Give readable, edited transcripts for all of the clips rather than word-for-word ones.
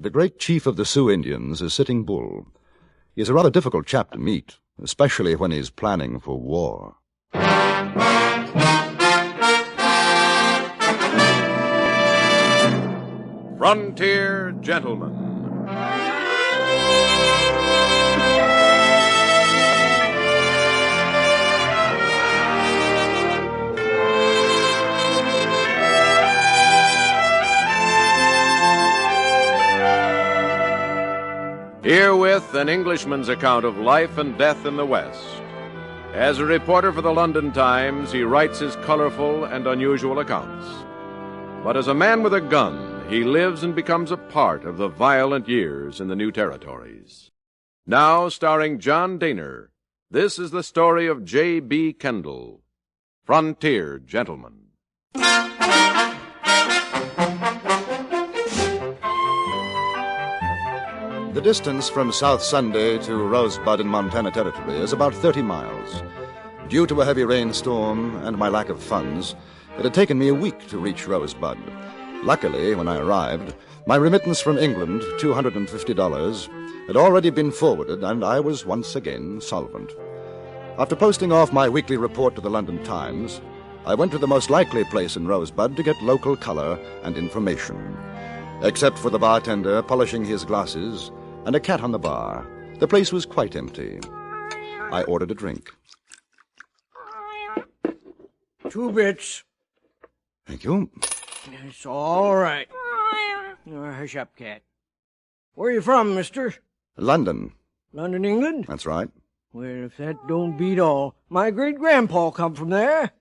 The great chief of the Sioux Indians is Sitting Bull. He's a rather difficult chap to meet, especially when he's planning for war. Frontier Gentleman. Herewith an Englishman's account of life and death in the West. As a reporter for the London Times, he writes his colorful and unusual accounts. But as a man with a gun, he lives and becomes a part of the violent years in the new territories. Now, starring John Dehner, this is the story of J.B. Kendall, Frontier Gentleman. The distance from South Sunday to Rosebud in Montana Territory is about 30 miles. Due to a heavy rainstorm and my lack of funds, it had taken me a week to reach Rosebud. Luckily, when I arrived, my remittance from England, $250, had already been forwarded, and I was once again solvent. After posting off my weekly report to the London Times, I went to the most likely place in Rosebud to get local color and information. Except for the bartender polishing his glasses and a cat on the bar, the place was quite empty. I ordered a drink. 2 bits. Thank you. It's all right. Hush up, cat. Where are you from, mister? London. London, England? That's right. Well, if that don't beat all. My great-grandpa come from there.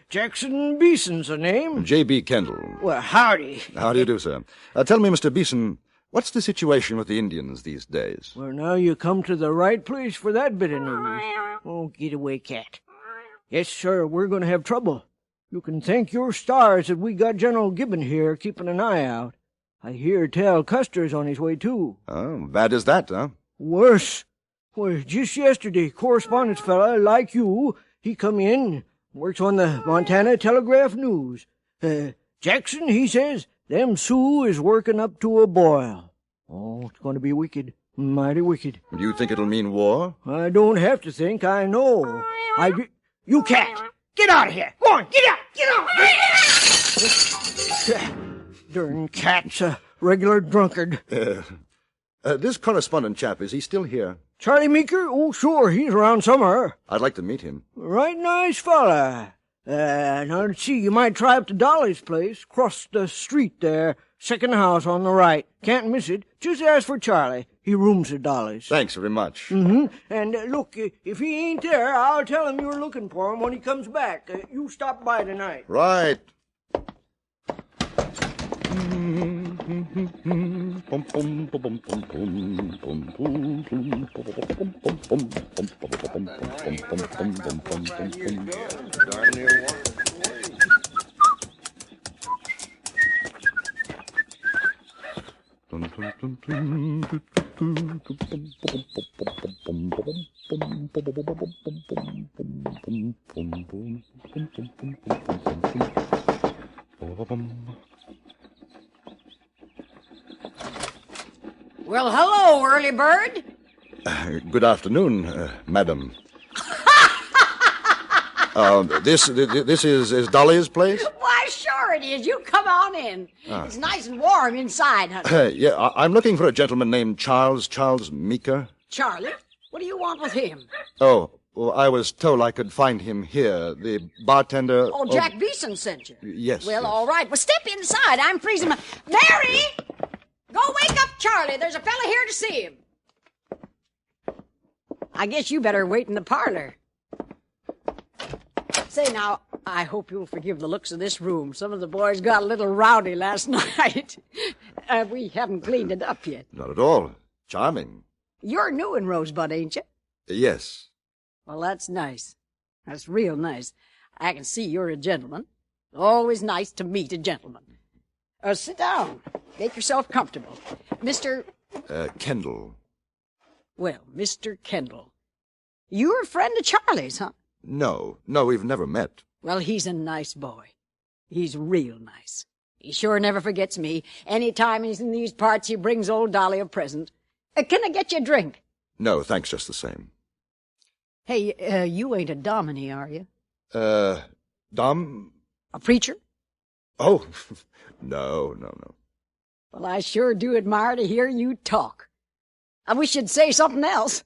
Jackson Beeson's the name. J.B. Kendall. Well, howdy. How do you do, sir? Tell me, Mr. Beeson, what's the situation with the Indians these days? Well, now you come to the right place for that bit of news. Oh, get away, cat. Yes, sir, we're going to have trouble. You can thank your stars that we got General Gibbon here keeping an eye out. I hear tell Custer's on his way, too. Oh, bad as that, huh? Worse. Well, just yesterday, correspondence fella like you, he come in, works on the Montana Telegraph News. Jackson, he says, them Sioux is working up to a boil. Oh, it's going to be wicked. Mighty wicked. Do you think it'll mean war? I don't have to think, I know. You cat! Get out of here! Go on, get out! Get out! Darn cat's a regular drunkard. This correspondent chap, is he still here? Charlie Meeker? Oh, sure, he's around somewhere. I'd like to meet him. Right nice fella. Now, let's see, you might try up to Dolly's place, cross the street there, second house on the right. Can't miss it. Just ask for Charlie. He rooms at Dolly's. Thanks very much. Mm-hmm. And look, if he ain't there, I'll tell him you're looking for him when he comes back. You stop by tonight. Right. Well, hello, early bird. Good afternoon, madam. This is Dolly's place? Why, sure it is. You come on in. It's nice and warm inside, honey. Yeah, I'm looking for a gentleman named Charles Meeker. Charlie? What do you want with him? Oh, well, I was told I could find him here. The bartender... Oh, Jack Beeson sent you? Yes. Well, yes. all right. Well, step inside. I'm freezing my... Mary! Go wake up Charlie. There's a fella here to see him. I guess you better wait in the parlor. Say, now, I hope you'll forgive the looks of this room. Some of the boys got a little rowdy last night. We haven't cleaned it up yet. Not at all. Charming. You're new in Rosebud, ain't you? Yes. Well, that's nice. That's real nice. I can see you're a gentleman. Always nice to meet a gentleman. Sit down. Make yourself comfortable. Mr. Kendall. Well, Mr. Kendall. You're a friend of Charlie's, huh? No, we've never met. Well, he's a nice boy. He's real nice. He sure never forgets me. Any time he's in these parts, he brings old Dolly a present. Can I get you a drink? No, thanks just the same. Hey, you ain't a dominie, are you? Dom? A preacher? Oh, no. Well, I sure do admire to hear you talk. I wish you'd say something else.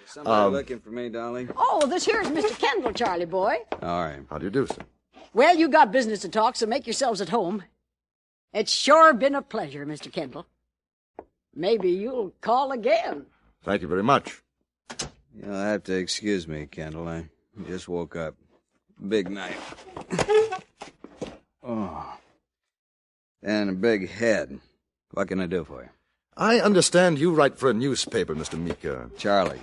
Somebody looking for me, Dolly? Oh, this here's Mr. Kendall, Charlie boy. All right. How do you do, sir? Well, you got business to talk, so make yourselves at home. It's sure been a pleasure, Mr. Kendall. Maybe you'll call again. Thank you very much. You'll have to excuse me, Kendall. I just woke up. Big night. Oh. And a big head. What can I do for you? I understand you write for a newspaper, Mr. Meeker. Charlie.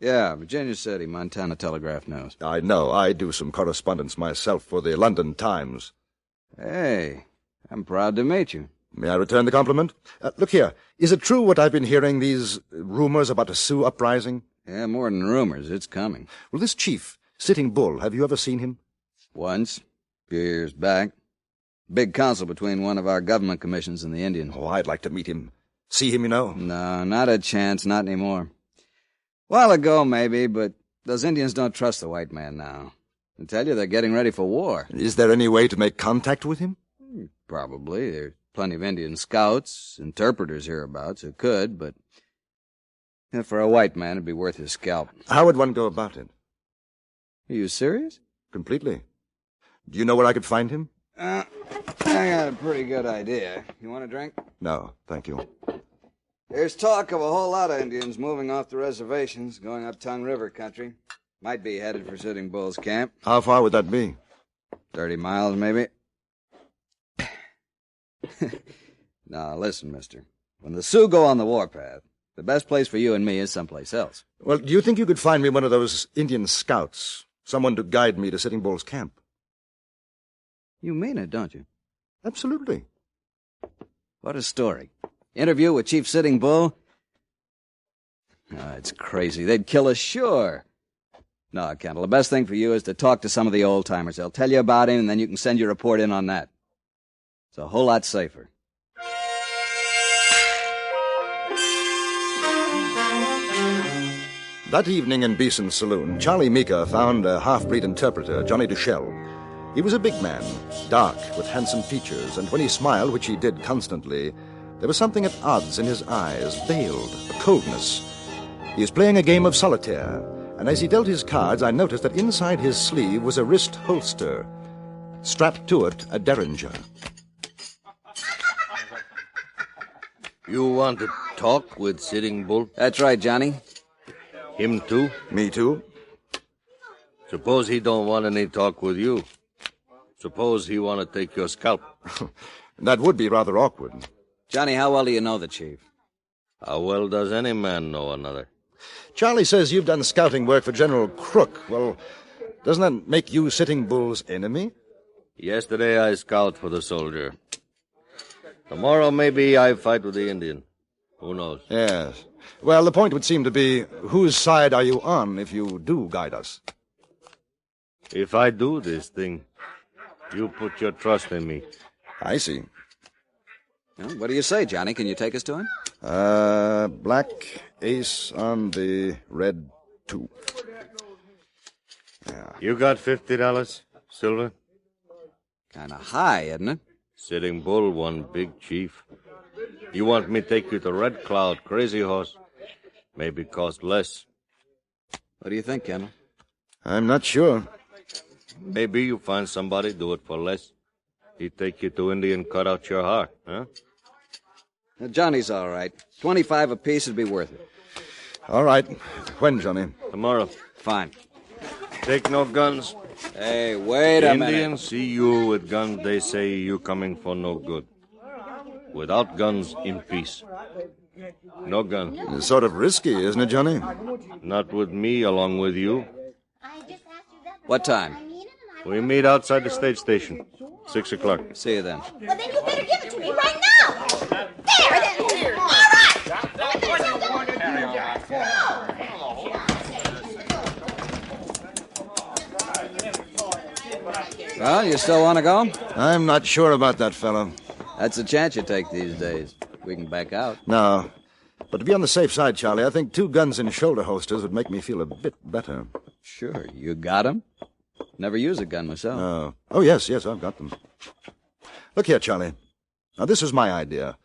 Yeah, Virginia City, Montana Telegraph News. I know. I do some correspondence myself for the London Times. Hey, I'm proud to meet you. May I return the compliment? Look here. Is it true what I've been hearing, these rumors about a Sioux uprising? Yeah, more than rumors. It's coming. Well, this chief, Sitting Bull, have you ever seen him? Once, a few years back. Big council between one of our government commissions and the Indians. Oh, I'd like to meet him. See him, you know? No, not a chance, not anymore. While ago, maybe, but those Indians don't trust the white man now. I tell you, they're getting ready for war. Is there any way to make contact with him? Probably. There's plenty of Indian scouts, interpreters hereabouts who could, but for a white man, it'd be worth his scalp. How would one go about it? Are you serious? Completely. Do you know where I could find him? I got a pretty good idea. You want a drink? No, thank you. There's talk of a whole lot of Indians moving off the reservations, going up Tongue River country. Might be headed for Sitting Bull's camp. How far would that be? 30 miles, maybe. Now, listen, mister. When the Sioux go on the warpath, the best place for you and me is someplace else. Well, do you think you could find me one of those Indian scouts? Someone to guide me to Sitting Bull's camp? You mean it, don't you? Absolutely. What a story. Interview with Chief Sitting Bull? Oh, it's crazy. They'd kill us, sure. No, Kendall, the best thing for you is to talk to some of the old-timers. They'll tell you about him, and then you can send your report in on that. It's a whole lot safer. That evening in Beeson's saloon, Charlie Meeker found a half-breed interpreter, Johnny Duchelle. He was a big man, dark, with handsome features, and when he smiled, which he did constantly, there was something at odds in his eyes, veiled, a coldness. He was playing a game of solitaire, and as he dealt his cards, I noticed that inside his sleeve was a wrist holster. Strapped to it, a derringer. You want to talk with Sitting Bull? That's right, Johnny. Him too? Me too. Suppose he don't want any talk with you. Suppose he want to take your scalp. That would be rather awkward. Johnny, how well do you know the chief? How well does any man know another? Charlie says you've done scouting work for General Crook. Well, doesn't that make you Sitting Bull's enemy? Yesterday I scout for the soldier. Tomorrow maybe I fight with the Indian. Who knows? Yes. Well, the point would seem to be, whose side are you on if you do guide us? If I do this thing, you put your trust in me. I see. Well, what do you say, Johnny? Can you take us to him? Black ace on the red 2. Yeah. You got $50, Silver? Kind of high, isn't it? Sitting Bull one big chief. You want me take you to Red Cloud, Crazy Horse? Maybe cost less. What do you think, Kendall? I'm not sure. Maybe you find somebody do it for less. He take you to Indian, cut out your heart, huh? Now, Johnny's all right. 25 apiece would be worth it. All right. When, Johnny? Tomorrow. Fine. Take no guns. Hey, wait a minute. Indians see you with guns, they say you coming for no good. Without guns, in peace. No gun. It's sort of risky, isn't it, Johnny? Not with me, along with you. What time? We meet outside the state station. 6 o'clock. See you then. Well, then you better give it to me right now. There, then. All right. Well, you still want to go? I'm not sure about that, fellow. That's a chance you take these days. We can back out. No. But to be on the safe side, Charlie, I think 2 guns in shoulder holsters would make me feel a bit better. Sure. You got 'em? Never use a gun myself. Oh, yes, I've got them. Look here, Charlie. Now, this was my idea.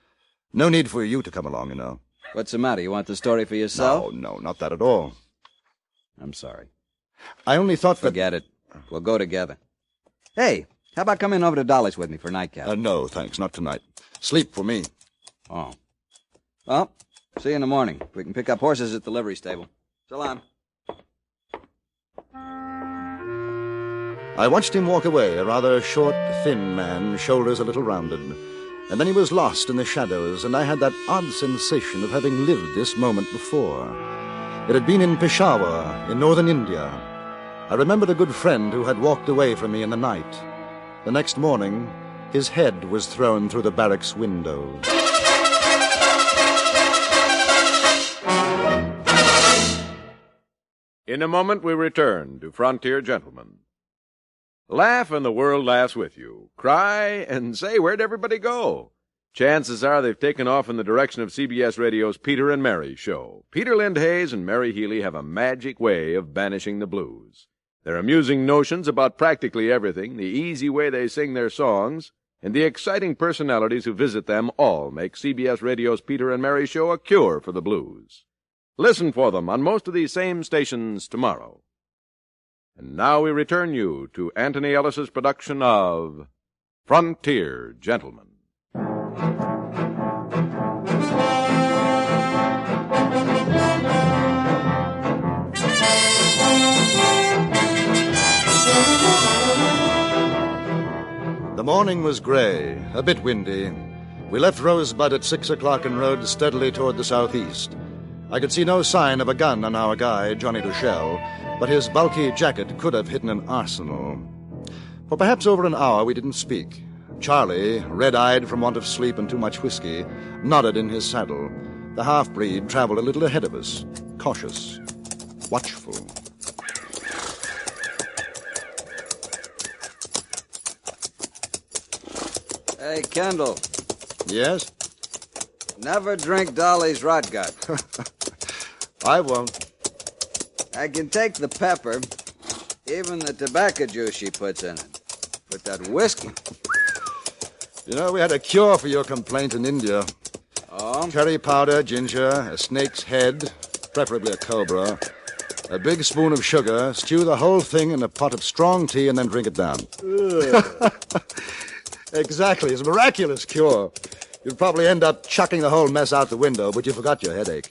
No need for you to come along, you know. What's the matter? You want the story for yourself? No, not that at all. I'm sorry. I only thought that... Forget it. We'll go together. Hey, how about coming over to Dolly's with me for nightcap? No, thanks, not tonight. Sleep for me. Oh. Well, see you in the morning. We can pick up horses at the livery stable. So long. I watched him walk away, a rather short, thin man, shoulders a little rounded. And then he was lost in the shadows, and I had that odd sensation of having lived this moment before. It had been in Peshawar, in northern India. I remembered a good friend who had walked away from me in the night. The next morning, his head was thrown through the barracks window. In a moment we return to Frontier Gentlemen. Laugh and the world laughs with you. Cry and say, where'd everybody go? Chances are they've taken off in the direction of CBS Radio's Peter and Mary show. Peter Lindhays and Mary Healy have a magic way of banishing the blues. Their amusing notions about practically everything, the easy way they sing their songs, and the exciting personalities who visit them all make CBS Radio's Peter and Mary show a cure for the blues. Listen for them on most of these same stations tomorrow. And now we return you to Anthony Ellis's production of Frontier Gentlemen. The morning was gray, a bit windy. We left Rosebud at 6 o'clock and rode steadily toward the southeast. I could see no sign of a gun on our guy, Johnny Duchelle, but his bulky jacket could have hidden an arsenal. For perhaps over an hour we didn't speak. Charlie, red-eyed from want of sleep and too much whiskey, nodded in his saddle. The half-breed traveled a little ahead of us, cautious, watchful. Hey, Kendall. Yes? Never drink Dolly's rot gut. I won't. I can take the pepper, even the tobacco juice she puts in it. But that whiskey... You know, we had a cure for your complaint in India. Oh? Curry powder, ginger, a snake's head, preferably a cobra, a big spoon of sugar, stew the whole thing in a pot of strong tea, and then drink it down. Exactly. It's a miraculous cure. You'd probably end up chucking the whole mess out the window, but you forgot your headache.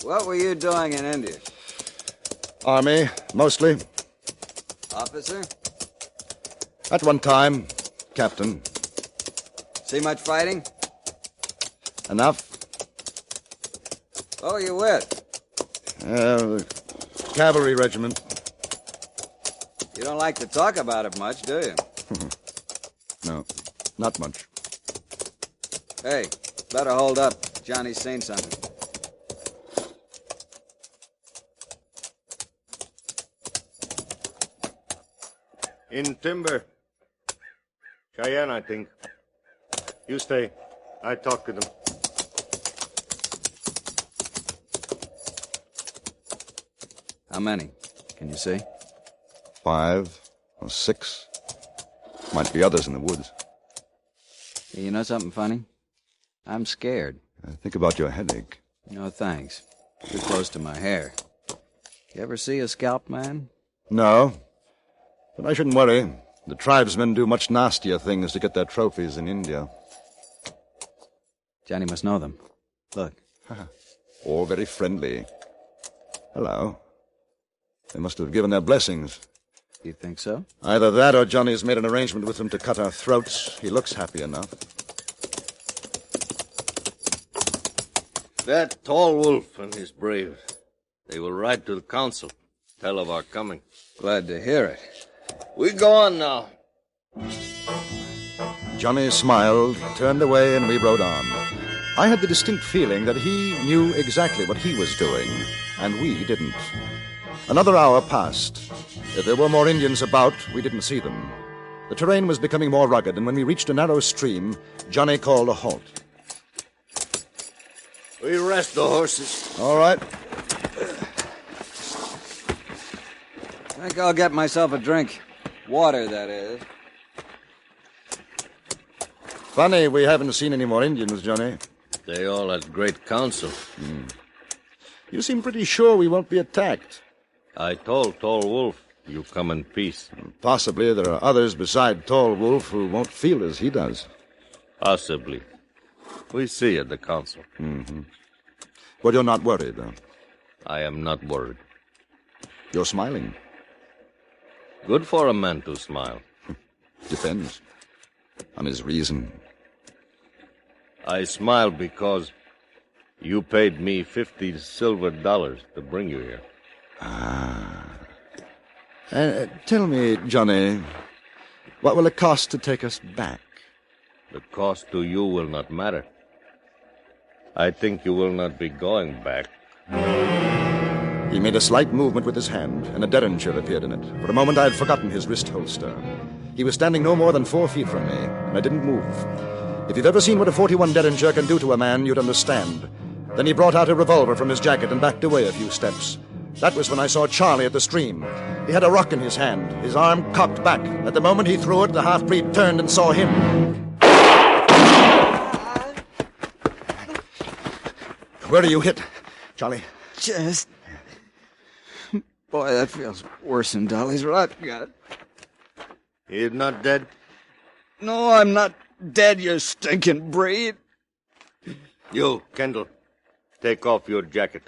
What were you doing in India? Army, mostly. Officer? At one time, captain. See much fighting? Enough. What were you with? Cavalry regiment. You don't like to talk about it much, do you? No, not much. Hey, better hold up. Johnny's seen something. In timber. Cheyenne, I think. You stay. I talk to them. How many? Can you see? 5 or 6. Might be others in the woods. Hey, you know something funny? I'm scared. Think about your headache. No, thanks. Too close to my hair. You ever see a scalped man? No. But I shouldn't worry. The tribesmen do much nastier things to get their trophies in India. Johnny must know them. Look. All very friendly. Hello. They must have given their blessings. You think so? Either that or Johnny's made an arrangement with them to cut our throats. He looks happy enough. That tall wolf and his braves. They will ride to the council. Tell of our coming. Glad to hear it. We go on now. Johnny smiled, turned away, and we rode on. I had the distinct feeling that he knew exactly what he was doing, and we didn't. Another hour passed. If there were more Indians about, we didn't see them. The terrain was becoming more rugged, and when we reached a narrow stream, Johnny called a halt. We rest the horses. All right. I think I'll get myself a drink. Water, that is. Funny, we haven't seen any more Indians, Johnny. They all at great council. You seem pretty sure we won't be attacked. I told Tall Wolf you come in peace. Possibly there are others beside Tall Wolf who won't feel as he does. Possibly. We see at the council. But you're not worried, though. I am not worried. You're smiling. Good for a man to smile. Depends on his reason. I smile because you paid me $50 silver to bring you here. Tell me, Johnny, what will it cost to take us back? The cost to you will not matter. I think you will not be going back. He made a slight movement with his hand, and a derringer appeared in it. For a moment, I had forgotten his wrist holster. He was standing no more than 4 feet from me, and I didn't move. If you've ever seen what a 41 derringer can do to a man, you'd understand. Then he brought out a revolver from his jacket and backed away a few steps. That was when I saw Charlie at the stream. He had a rock in his hand, his arm cocked back. At the moment he threw it, the half-breed turned and saw him. Where are you hit, Charlie? Chest. Boy, that feels worse than Dolly's rot gut. He's not dead? No, I'm not dead, you stinking breed. You, Kendall, take off your jacket.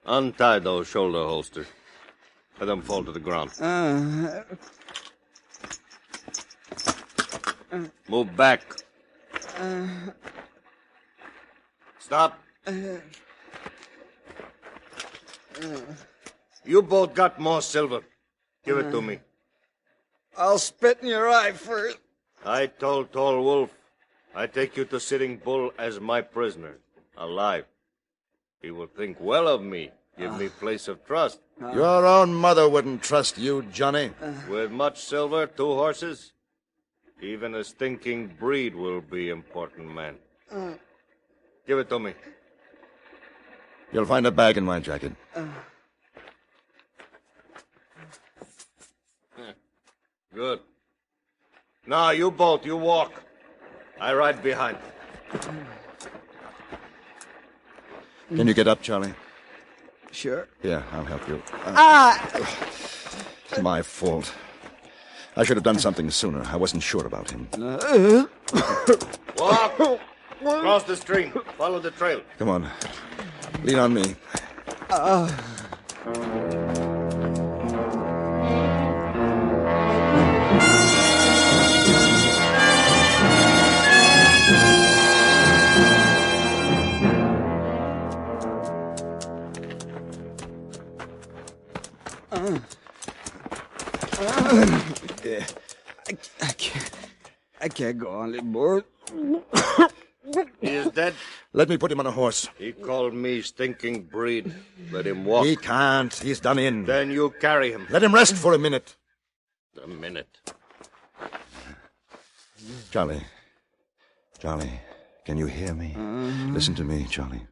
Untie those shoulder holsters. Let them fall to the ground. Move back. Stop. You both got more silver. Give it to me. I'll spit in your eye first. I told Tall Wolf I take you to Sitting Bull as my prisoner, alive. He will think well of me, give me place of trust. Your own mother wouldn't trust you, Johnny. With much silver, 2 horses, even a stinking breed will be important man. Give it to me. You'll find a bag in my jacket. Good. Now, you both, you walk. I ride behind. Can you get up, Charlie? Sure. Here, I'll help you. It's my fault. I should have done something sooner. I wasn't sure about him. Walk! Cross the stream. Follow the trail. Come on. Lean on me. I can't go on anymore. He is dead. Let me put him on a horse. He called me stinking breed. Let him walk. He can't. He's done in. Then you carry him. Let him rest for a minute. A minute. Charlie, can you hear me? Listen to me, Charlie.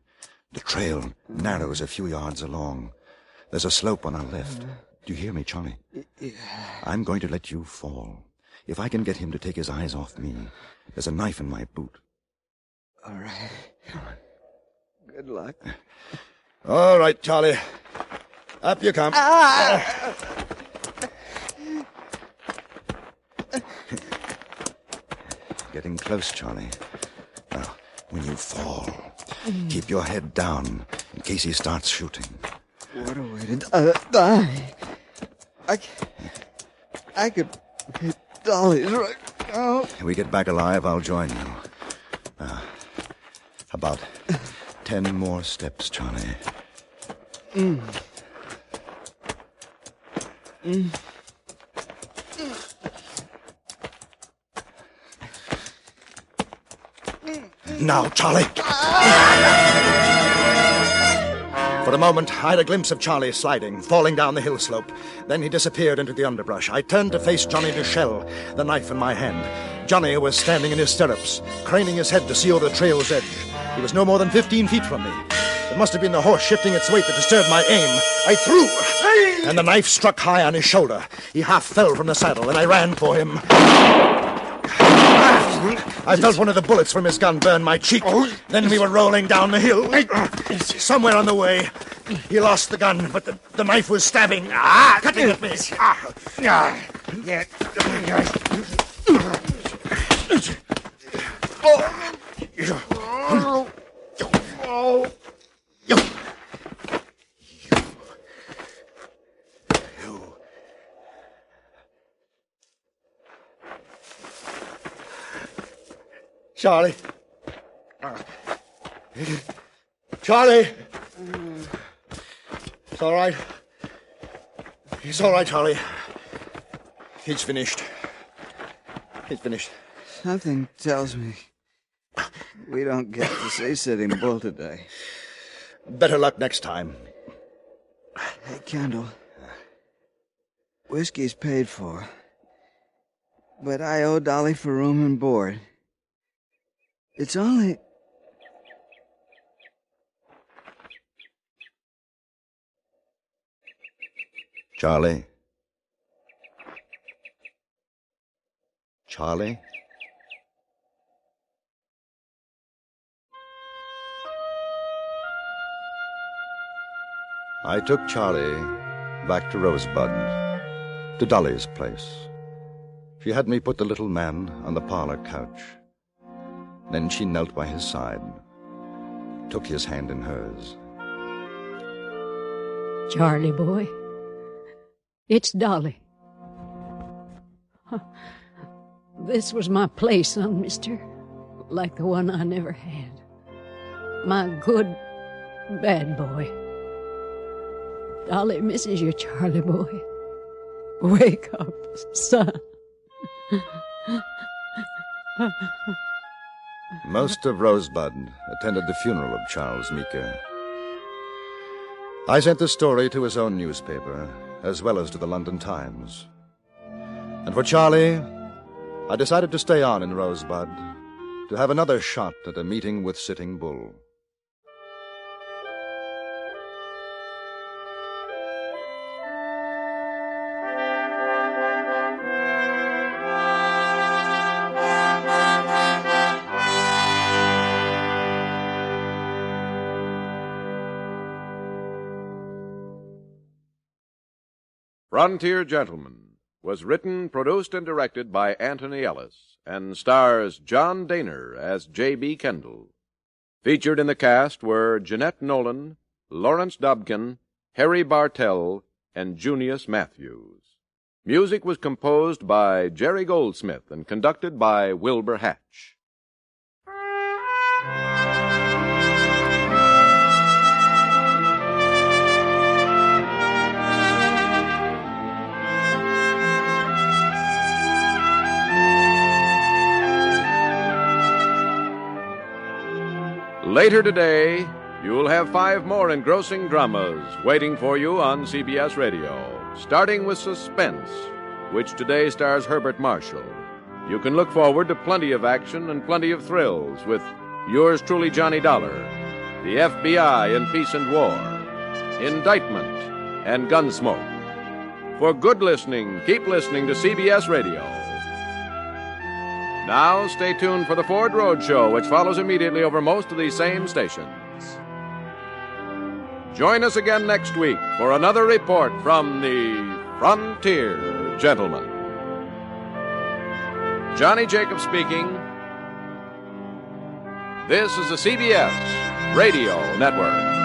The trail narrows a few yards along. There's a slope on our left. Do you hear me, Charlie? Yeah. I'm going to let you fall. If I can get him to take his eyes off me, there's a knife in my boot. All right. Good luck. All right, Charlie. Up you come. Getting close, Charlie. Now, when you fall, keep your head down in case he starts shooting. What a way to die. I could hit Dolly's right now. If we get back alive, I'll join you. About 10 more steps, Charlie. Now, Charlie. For a moment, I had a glimpse of Charlie sliding, falling down the hill slope. Then he disappeared into the underbrush. I turned to face Johnny Duchelle, the knife in my hand. Johnny was standing in his stirrups, craning his head to see over the trail's edge. He was no more than 15 feet from me. It must have been the horse shifting its weight that disturbed my aim. I threw, and the knife struck high on his shoulder. He half fell from the saddle, and I ran for him. I felt one of the bullets from his gun burn my cheek. Then we were rolling down the hill. Somewhere on the way, he lost the gun, but the knife was stabbing, cutting at me. Charlie. Charlie! It's all right. It's all right, Charlie. He's finished. He's finished. Something tells me we don't get to see Sitting Bull today. Better luck next time. Hey, Kendall. Whiskey's paid for. But I owe Dolly for room and board. It's only... Charlie? Charlie? I took Charlie back to Rosebud, to Dolly's place. She had me put the little man on the parlor couch. Then she knelt by his side, took his hand in hers. Charlie boy, it's Dolly. This was my play son, mister, like the one I never had. My good, bad boy. Dolly misses you, Charlie boy. Wake up, son. Most of Rosebud attended the funeral of Charles Meeker. I sent the story to his own newspaper, as well as to the London Times. And for Charlie, I decided to stay on in Rosebud, to have another shot at a meeting with Sitting Bull. Frontier Gentleman was written, produced, and directed by Anthony Ellis, and stars John Daner as J.B. Kendall. Featured in the cast were Jeanette Nolan, Lawrence Dobkin, Harry Bartell, and Junius Matthews. Music was composed by Jerry Goldsmith and conducted by Wilbur Hatch. Later today, you'll have 5 more engrossing dramas waiting for you on CBS Radio, starting with Suspense, which today stars Herbert Marshall. You can look forward to plenty of action and plenty of thrills with yours truly, Johnny Dollar, the FBI in Peace and War, Indictment, and Gunsmoke. For good listening, keep listening to CBS Radio. Now, stay tuned for the Ford Road Show, which follows immediately over most of these same stations. Join us again next week for another report from the Frontier Gentleman. Johnny Jacobs speaking. This is the CBS Radio Network.